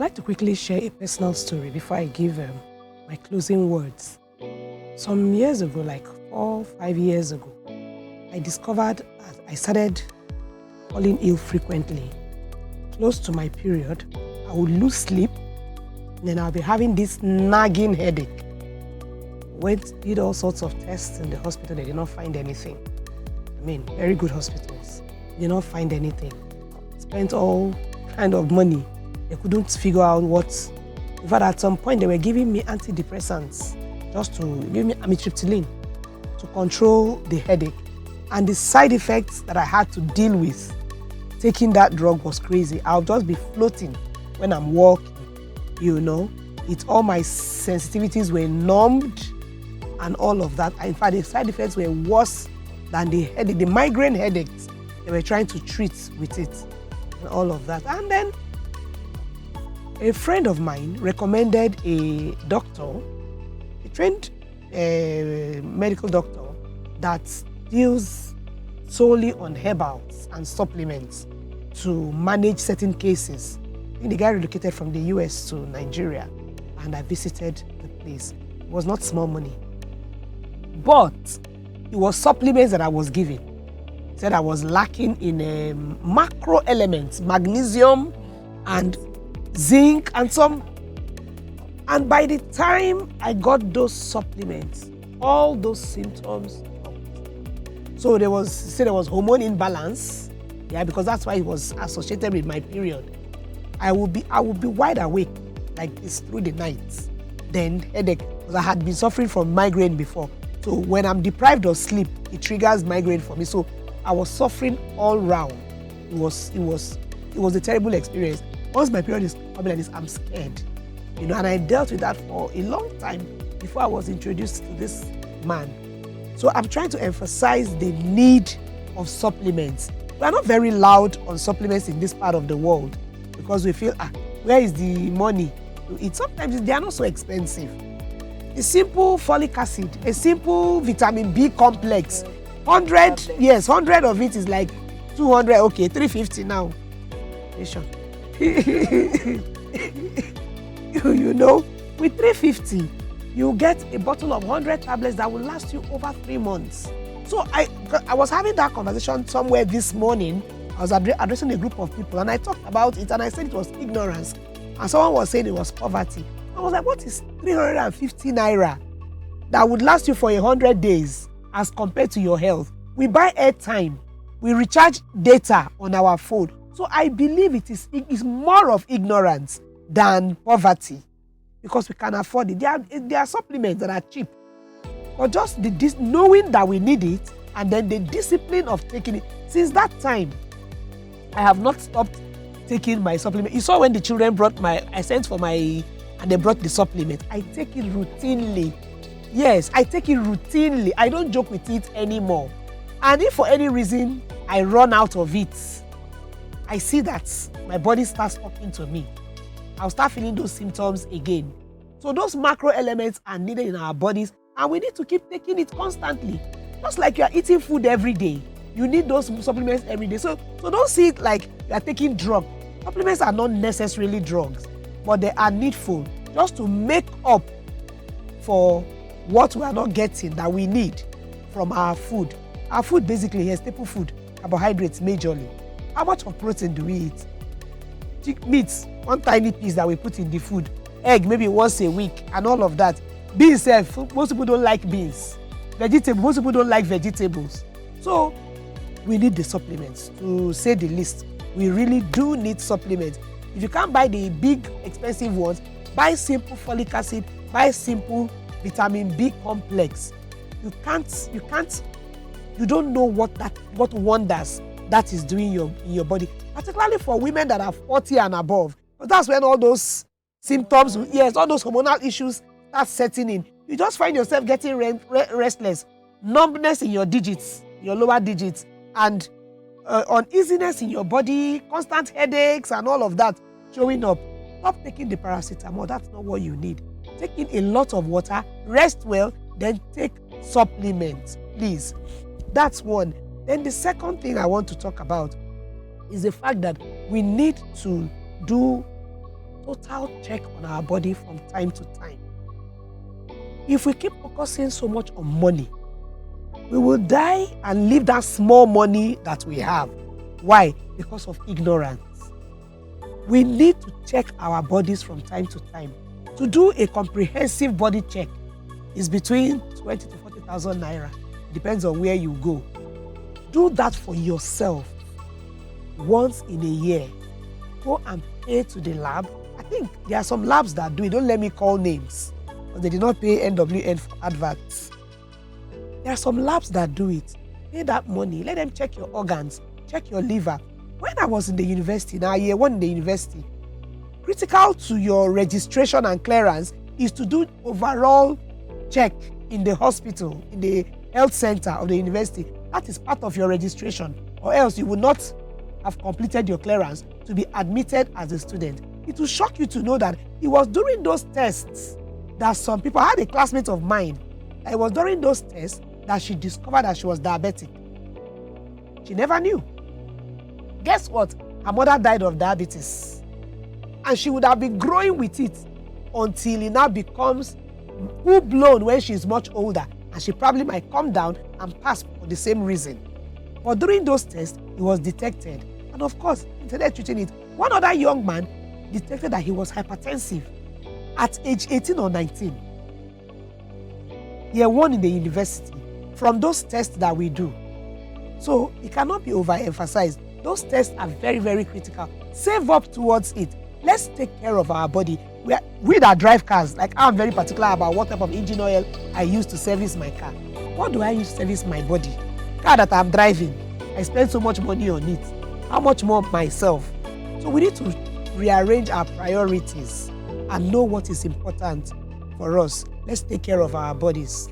I'd like to quickly share a personal story before I give my closing words. Some years ago, like 4-5 years ago, I discovered that I started falling ill frequently. Close to my period, I would lose sleep, and then I'll be having this nagging headache. Did all sorts of tests in the hospital, they did not find anything. Very good hospitals, did not find anything. Spent all kind of money. They couldn't figure out what. In fact, at some point, they were giving me antidepressants, just to give me amitriptyline to control the headache. And the side effects that I had to deal with taking that drug was crazy. I'll just be floating when I'm walking, all my sensitivities were numbed and all of that. In fact, the side effects were worse than the headache, the migraine headaches they were trying to treat with it and all of that. And then a friend of mine recommended a doctor, a trained medical doctor that deals solely on herbals and supplements to manage certain cases. I think the guy relocated from the US to Nigeria, and I visited the place. It was not small money, but it was supplements that I was given. He said I was lacking in macro elements, magnesium and zinc and some. And by the time I got those supplements, all those symptoms stopped. So he said there was hormone imbalance, because that's why it was associated with my period. I would be wide awake like this through the night. Then headache, because I had been suffering from migraine before. So when I'm deprived of sleep, it triggers migraine for me. So I was suffering all round. It was a terrible experience. Once my period is coming like this, I'm scared. And I dealt with that for a long time before I was introduced to this man. So I'm trying to emphasize the need of supplements. We are not very loud on supplements in this part of the world because we feel, where is the money to eat? Sometimes they are not so expensive. A simple folic acid, a simple vitamin B complex, 100 of it is like 200, okay, 350 now. With 350, you get a bottle of 100 tablets that will last you over 3 months. So I was having that conversation somewhere this morning. I was addressing a group of people and I talked about it and I said it was ignorance. And someone was saying it was poverty. I was like, what is 350 naira that would last you for 100 days as compared to your health? We buy airtime, we recharge data on our phone. So I believe it is more of ignorance than poverty because we can afford it. There are supplements that are cheap. But just knowing that we need it and then the discipline of taking it. Since that time, I have not stopped taking my supplement. You saw when the children I sent for and they brought the supplement. I take it routinely. Yes, I take it routinely. I don't joke with it anymore. And if for any reason I run out of it, I see that my body starts talking to me. I'll start feeling those symptoms again. So those macro elements are needed in our bodies and we need to keep taking it constantly. Just like you are eating food every day, you need those supplements every day. So don't see it like you are taking drugs. Supplements are not necessarily drugs, but they are needful just to make up for what we are not getting that we need from our food. Our food basically is staple food, carbohydrates majorly. How much of protein do we eat? Meat, one tiny piece that we put in the food. Egg, maybe once a week, and all of that. Beans, most people don't like beans. Vegetables, most people don't like vegetables. So we need the supplements, to say the least. We really do need supplements. If you can't buy the big, expensive ones, buy simple folic acid, buy simple vitamin B complex. You don't know what wonders that is doing in your body, particularly for women that are 40 and above. But that's when all those symptoms, all those hormonal issues start setting in. You just find yourself getting restless, numbness in your digits, your lower digits, and uneasiness in your body, constant headaches and all of that showing up. Stop taking the paracetamol. That's not what you need. Take in a lot of water, rest well, then take supplements, please. That's one. Then the second thing I want to talk about is the fact that we need to total check on our body from time to time. If we keep focusing so much on money, we will die and leave that small money that we have. Why? Because of ignorance. We need to check our bodies from time to time. To do a comprehensive body check is between 20 to 40,000 naira. Depends on where you go. Do that for yourself once in a year. Go and pay to the lab. I think there are some labs that do it. Don't let me call names, because they did not pay NWN for adverts. There are some labs that do it. Pay that money. Let them check your organs, check your liver. When I was in the university, now year one in the university, critical to your registration and clearance is to do overall check in the hospital, in the health center of the university. That is part of your registration, or else you will not have completed your clearance to be admitted as a student. It will shock you to know that it was during those tests that some people, I had a classmate of mine, it was during those tests that she discovered that she was diabetic. She never knew. Guess what? Her mother died of diabetes. And she would have been growing with it until it now becomes full-blown when she's much older. And she probably might come down and pass for the same reason. But during those tests, it was detected. And of course, internet treating it. One other young man detected that he was hypertensive at age 18 or 19. Year one in the university, from those tests that we do. So it cannot be overemphasized. Those tests are very, very critical. Save up towards it. Let's take care of our body. We that drive cars, like I'm very particular about what type of engine oil I use to service my car. What do I use to service my body? Car that I'm driving, I spend so much money on it. How much more myself? So we need to rearrange our priorities and know what is important for us. Let's take care of our bodies.